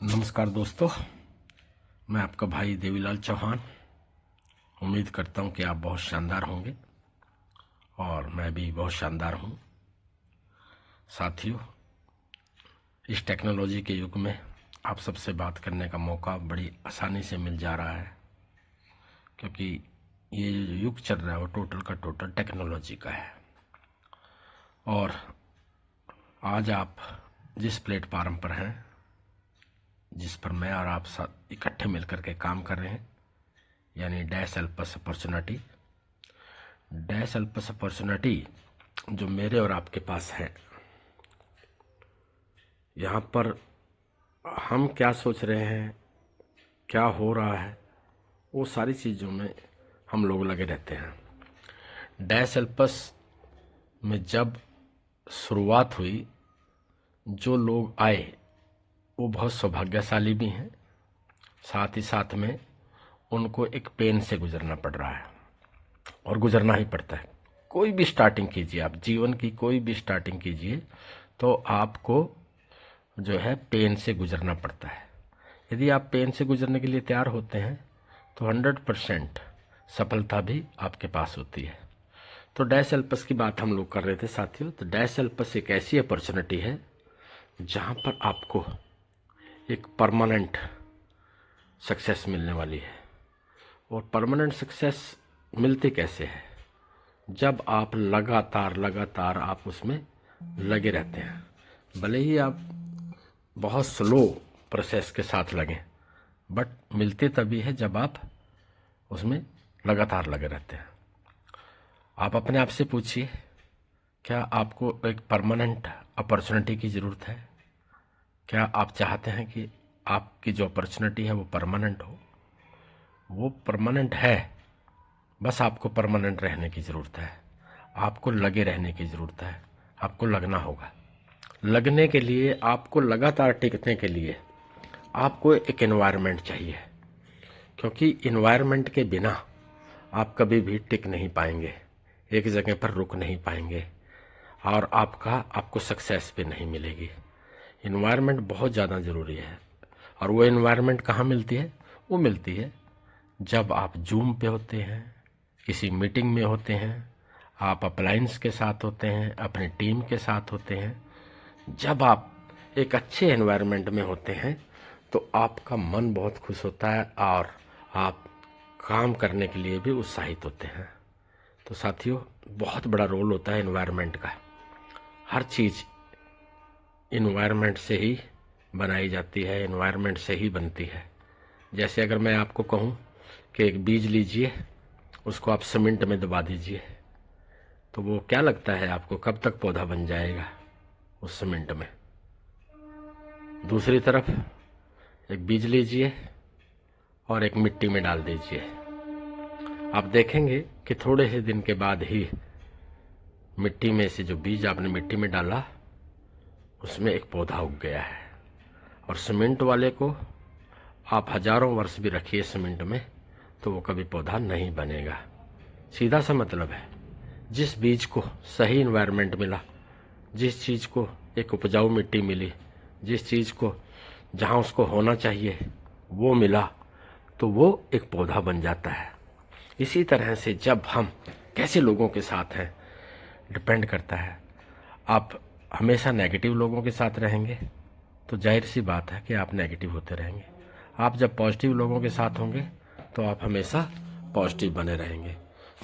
नमस्कार दोस्तों, मैं आपका भाई देवीलाल चौहान। उम्मीद करता हूं कि आप बहुत शानदार होंगे और मैं भी बहुत शानदार हूं। साथियों, इस टेक्नोलॉजी के युग में आप सबसे बात करने का मौका बड़ी आसानी से मिल जा रहा है, क्योंकि ये जो युग चल रहा है वो टोटल का टोटल टेक्नोलॉजी का है। और आज आप जिस प्लेटफार्म पर हैं, जिस पर मैं और आप साथ इकट्ठे मिलकर के काम कर रहे हैं, यानी dash Alps opportunity. Dash Alps opportunity जो मेरे और आपके पास है, यहाँ पर हम क्या सोच रहे हैं, क्या हो रहा है, वो सारी चीज़ों में हम लोग लगे रहते हैं। डैश अल्पस में जब शुरुआत हुई, जो लोग आए वो बहुत सौभाग्यशाली भी हैं, साथ ही साथ में उनको एक पेन से गुजरना पड़ रहा है और गुजरना ही पड़ता है। कोई भी स्टार्टिंग कीजिए, आप जीवन की कोई भी स्टार्टिंग कीजिए तो आपको जो है पेन से गुजरना पड़ता है। यदि आप पेन से गुजरने के लिए तैयार होते हैं तो 100% सफलता भी आपके पास होती है। तो डैश अल्पस की बात हम लोग कर रहे थे साथियों। तो डैश अल्पस एक ऐसी अपॉर्चुनिटी है जहाँ पर आपको एक परमानेंट सक्सेस मिलने वाली है। और परमानेंट सक्सेस मिलती कैसे है? जब आप लगातार आप उसमें लगे रहते हैं। भले ही आप बहुत स्लो प्रोसेस के साथ लगें, बट मिलती तभी है जब आप उसमें लगातार लगे रहते हैं। आप अपने आप से पूछिए, क्या आपको एक परमानेंट अपॉर्चुनिटी की ज़रूरत है? क्या आप चाहते हैं कि आपकी जो अपॉर्चुनिटी है वो परमानेंट हो? वो परमानेंट है, बस आपको परमानेंट रहने की ज़रूरत है। आपको लगे रहने की ज़रूरत है। आपको लगना होगा। लगने के लिए, आपको लगातार टिकने के लिए आपको एक एनवायरनमेंट चाहिए, क्योंकि एनवायरनमेंट के बिना आप कभी भी टिक नहीं पाएंगे, एक जगह पर रुक नहीं पाएंगे और आपको सक्सेस भी नहीं मिलेगी। एनवायरनमेंट बहुत ज़्यादा ज़रूरी है। और वो एनवायरनमेंट कहाँ मिलती है? वो मिलती है जब आप जूम पे होते हैं, किसी मीटिंग में होते हैं, आप अप्लायंस के साथ होते हैं, अपनी टीम के साथ होते हैं। जब आप एक अच्छे एनवायरनमेंट में होते हैं तो आपका मन बहुत खुश होता है और आप काम करने के लिए भी उत्साहित होते हैं। तो साथियों, बहुत बड़ा रोल होता है एनवायरनमेंट का। हर चीज़ एनवायरनमेंट से ही बनाई जाती है, एनवायरनमेंट से ही बनती है। जैसे अगर मैं आपको कहूँ कि एक बीज लीजिए, उसको आप सीमेंट में दबा दीजिए, तो वो क्या लगता है आपको, कब तक पौधा बन जाएगा उस सीमेंट में? दूसरी तरफ एक बीज लीजिए और एक मिट्टी में डाल दीजिए, आप देखेंगे कि थोड़े से दिन के बाद ही मिट्टी में से जो बीज आपने मिट्टी में डाला उसमें एक पौधा उग गया है। और सीमेंट वाले को आप हजारों वर्ष भी रखिए सीमेंट में तो वो कभी पौधा नहीं बनेगा। सीधा सा मतलब है, जिस बीज को सही एनवायरनमेंट मिला, जिस चीज़ को एक उपजाऊ मिट्टी मिली, जिस चीज़ को जहाँ उसको होना चाहिए वो मिला, तो वो एक पौधा बन जाता है। इसी तरह से जब हम कैसे लोगों के साथ हैं डिपेंड करता है। आप हमेशा नेगेटिव लोगों के साथ रहेंगे तो जाहिर सी बात है कि आप नेगेटिव होते रहेंगे। आप जब पॉजिटिव लोगों के साथ होंगे तो आप हमेशा पॉजिटिव बने रहेंगे।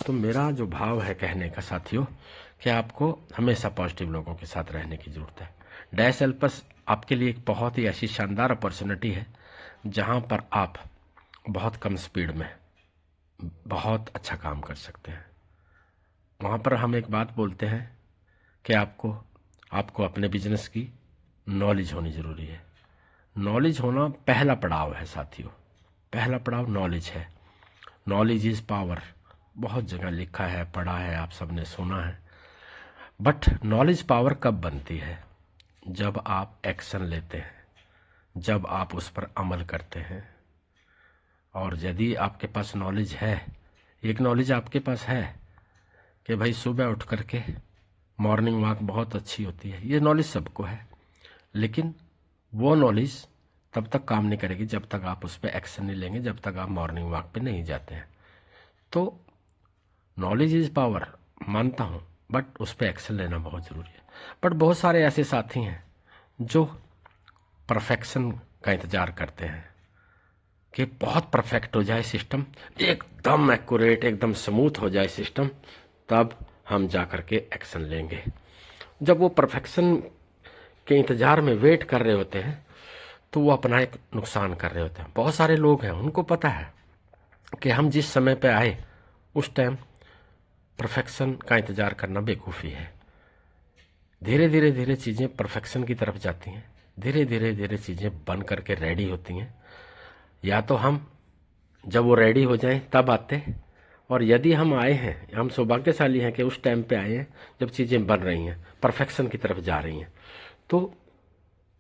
तो मेरा जो भाव है कहने का साथियों, कि आपको हमेशा पॉजिटिव लोगों के साथ रहने की ज़रूरत है। डैश अल्पस आपके लिए एक बहुत ही ऐसी शानदार अपॉर्चुनिटी है जहाँ पर आप बहुत कम स्पीड में बहुत अच्छा काम कर सकते हैं। वहाँ पर हम एक बात बोलते हैं कि आपको अपने बिजनेस की नॉलेज होनी ज़रूरी है। नॉलेज होना पहला पड़ाव है साथियों, पहला पड़ाव नॉलेज है। नॉलेज इज़ पावर, बहुत जगह लिखा है, पढ़ा है, आप सबने सुना है। बट नॉलेज पावर कब बनती है? जब आप एक्शन लेते हैं, जब आप उस पर अमल करते हैं। और यदि आपके पास नॉलेज है, एक नॉलेज आपके पास है कि भाई सुबह उठ करके मॉर्निंग वॉक बहुत अच्छी होती है, ये नॉलेज सबको है, लेकिन वो नॉलेज तब तक काम नहीं करेगी जब तक आप उस पर एक्शन नहीं लेंगे, जब तक आप मॉर्निंग वॉक पे नहीं जाते हैं। तो नॉलेज इज़ पावर मानता हूँ, बट उस पर एक्शन लेना बहुत ज़रूरी है। बट बहुत सारे ऐसे साथी हैं जो परफेक्शन का इंतज़ार करते हैं कि बहुत परफेक्ट हो जाए सिस्टम, एकदम एक्यूरेट, एकदम स्मूथ हो जाए सिस्टम, तब हम जा कर के एक्शन लेंगे। जब वो परफेक्शन के इंतज़ार में वेट कर रहे होते हैं तो वो अपना एक नुकसान कर रहे होते हैं। बहुत सारे लोग हैं, उनको पता है कि हम जिस समय पे आए उस टाइम परफेक्शन का इंतज़ार करना बेवकूफ़ी है। धीरे धीरे धीरे चीज़ें परफेक्शन की तरफ जाती हैं, धीरे धीरे धीरे चीज़ें बन करके रेडी होती हैं। या तो हम जब वो रेडी हो जाएं तब आते, और यदि हम आए हैं, हम सौभाग्यशाली हैं कि उस टाइम पे आए हैं जब चीज़ें बन रही हैं, परफेक्शन की तरफ जा रही हैं। तो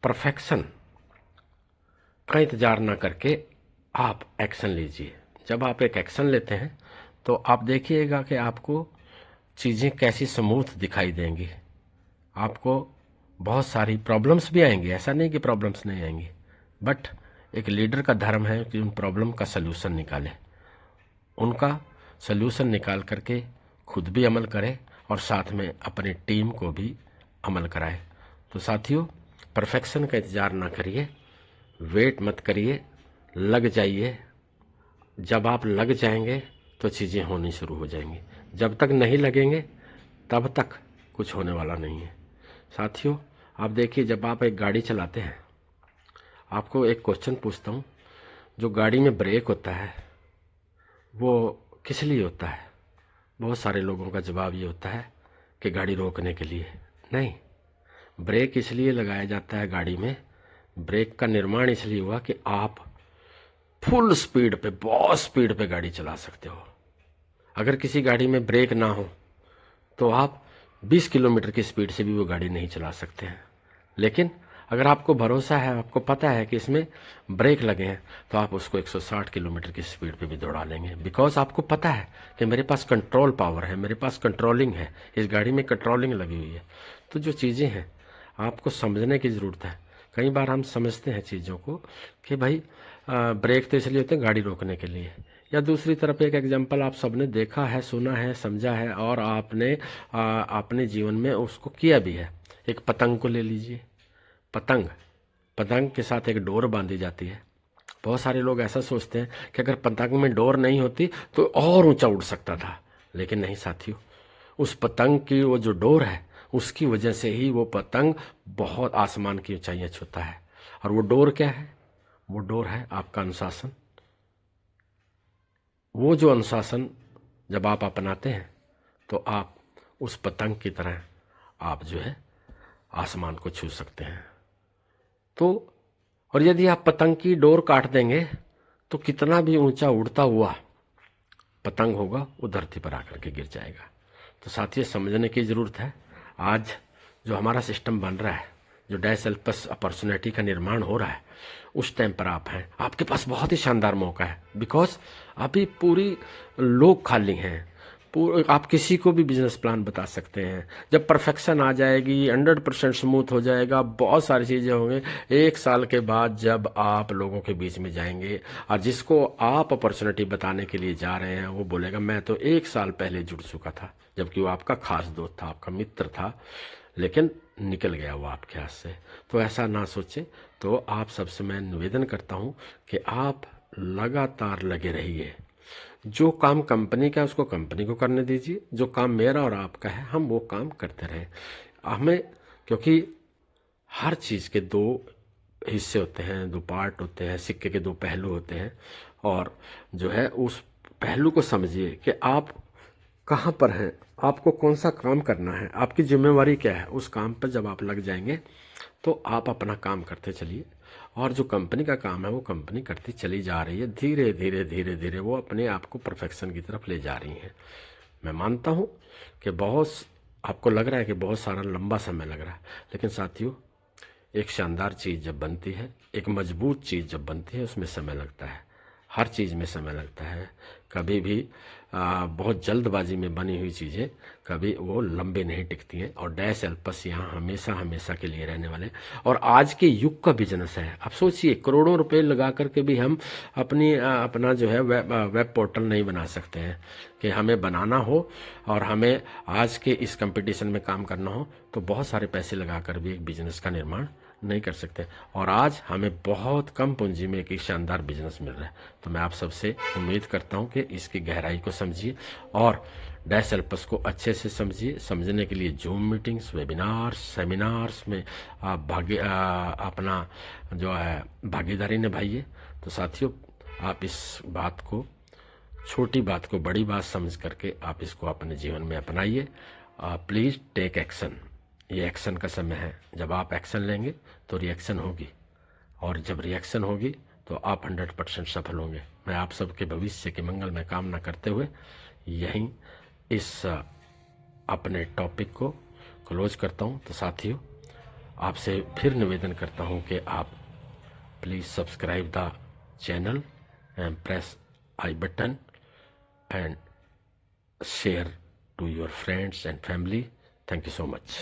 परफेक्शन का इंतज़ार ना करके आप एक्शन लीजिए। जब आप एक एक्शन लेते हैं तो आप देखिएगा कि आपको चीज़ें कैसी स्मूथ दिखाई देंगी। आपको बहुत सारी प्रॉब्लम्स भी आएंगी, ऐसा नहीं कि प्रॉब्लम्स नहीं आएंगी, बट एक लीडर का धर्म है कि उन प्रॉब्लम का सल्यूशन निकाले, उनका सल्यूशन निकाल करके खुद भी अमल करे और साथ में अपनी टीम को भी अमल कराए। तो साथियों, परफेक्शन का इंतज़ार ना करिए, वेट मत करिए, लग जाइए। जब आप लग जाएंगे तो चीज़ें होनी शुरू हो जाएंगी। जब तक नहीं लगेंगे तब तक कुछ होने वाला नहीं है। साथियों, आप देखिए, जब आप एक गाड़ी चलाते हैं, आपको एक क्वेश्चन पूछता हूँ, जो गाड़ी में ब्रेक होता है वो किस लिए होता है? बहुत सारे लोगों का जवाब ये होता है कि गाड़ी रोकने के लिए। नहीं, ब्रेक इसलिए लगाया जाता है गाड़ी में, ब्रेक का निर्माण इसलिए हुआ कि आप फुल स्पीड पे, बहुत स्पीड पे गाड़ी चला सकते हो। अगर किसी गाड़ी में ब्रेक ना हो तो आप 20 किलोमीटर की स्पीड से भी वो गाड़ी नहीं चला सकते हैं। लेकिन अगर आपको भरोसा है, आपको पता है कि इसमें ब्रेक लगे हैं, तो आप उसको 160 किलोमीटर की स्पीड पे भी दौड़ा लेंगे, बिकॉज आपको पता है कि मेरे पास कंट्रोल पावर है, मेरे पास कंट्रोलिंग है, इस गाड़ी में कंट्रोलिंग लगी हुई है। तो जो चीज़ें हैं आपको समझने की ज़रूरत है। कई बार हम समझते हैं चीज़ों को कि भाई ब्रेक तो इसलिए होते हैं गाड़ी रोकने के लिए, या दूसरी तरफ एक एग्जांपल आप सबने देखा है, सुना है, समझा है और आपने अपने जीवन में उसको किया भी है। एक पतंग को ले लीजिए। पतंग के साथ एक डोर बांधी जाती है। बहुत सारे लोग ऐसा सोचते हैं कि अगर पतंग में डोर नहीं होती तो और ऊंचा उड़ सकता था, लेकिन नहीं साथियों, उस पतंग की वो जो डोर है उसकी वजह से ही वो पतंग बहुत आसमान की ऊंचाइयां छूता है। और वो डोर क्या है? वो डोर है आपका अनुशासन। वो जो अनुशासन जब आप अपनाते हैं तो आप उस पतंग की तरह आप जो है आसमान को छू सकते हैं। तो और यदि आप पतंग की डोर काट देंगे तो कितना भी ऊंचा उड़ता हुआ पतंग होगा वो धरती पर आकर के गिर जाएगा। तो साथियों, समझने की ज़रूरत है। आज जो हमारा सिस्टम बन रहा है, जो डायसल्पस अपॉर्चुनिटी का निर्माण हो रहा है, उस टाइम पर आप हैं। आपके पास बहुत ही शानदार मौका है, बिकॉज अभी पूरी लोग खाली हैं। आप किसी को भी बिजनेस प्लान बता सकते हैं। जब परफेक्शन आ जाएगी, 100% स्मूथ हो जाएगा, बहुत सारी चीज़ें होंगे। 1 साल के बाद जब आप लोगों के बीच में जाएंगे और जिसको आप अपॉर्चुनिटी बताने के लिए जा रहे हैं वो बोलेगा मैं तो 1 साल पहले जुड़ चुका था, जबकि वो आपका खास दोस्त था, आपका मित्र था, लेकिन निकल गया वो आपके हाथ से। तो ऐसा ना सोचें। तो आप सबसे मैं निवेदन करता हूँ कि आप लगातार लगे रहिए। जो काम कंपनी का है उसको कंपनी को करने दीजिए, जो काम मेरा और आपका है हम वो काम करते रहें। हमें, क्योंकि हर चीज़ के 2 हिस्से होते हैं, 2 पार्ट होते हैं, सिक्के के 2 पहलू होते हैं। और जो है उस पहलू को समझिए कि आप कहाँ पर हैं, आपको कौन सा काम करना है, आपकी जिम्मेवारी क्या है। उस काम पर जब आप लग जाएंगे तो आप अपना काम करते चलिए, और जो कंपनी का काम है वो कंपनी करती चली जा रही है। धीरे धीरे धीरे धीरे वो अपने आप को परफेक्शन की तरफ ले जा रही हैं। मैं मानता हूँ कि आपको लग रहा है कि बहुत सारा लंबा समय लग रहा है, लेकिन साथियों, एक शानदार चीज़ जब बनती है, एक मजबूत चीज़ जब बनती है, उसमें समय लगता है। हर चीज़ में समय लगता है। कभी भी बहुत जल्दबाजी में बनी हुई चीज़ें कभी वो लंबे नहीं टिकती हैं, और डैश एल्पस यहाँ हमेशा हमेशा के लिए रहने वाले। और आज के युग का बिजनेस है। अब सोचिए, करोड़ों रुपए लगा करके भी हम अपना जो है वेब पोर्टल नहीं बना सकते हैं। कि हमें बनाना हो और हमें आज के इस कंपटीशन में काम करना हो तो बहुत सारे पैसे लगाकर भी एक बिजनेस का निर्माण नहीं कर सकते। और आज हमें बहुत कम पूंजी में एक शानदार बिजनेस मिल रहा है। तो मैं आप सबसे उम्मीद करता हूं कि इसकी गहराई को समझिए और डैश एल्पस को अच्छे से समझिए। समझने के लिए जूम मीटिंग्स, वेबिनार्स, सेमिनार्स में आप अपना जो है भागीदारी निभाइए। तो साथियों, आप इस बात को, छोटी बात को बड़ी बात समझ करके आप इसको अपने जीवन में अपनाइए। Please take action. ये एक्शन का समय है। जब आप एक्शन लेंगे तो रिएक्शन होगी, और जब रिएक्शन होगी तो आप 100% सफल होंगे। मैं आप सबके भविष्य की मंगल में कामना करते हुए यहीं इस अपने टॉपिक को क्लोज करता हूं। तो साथियों, आपसे फिर निवेदन करता हूं कि आप please subscribe the channel and press I button and share to your friends and family. Thank you so much.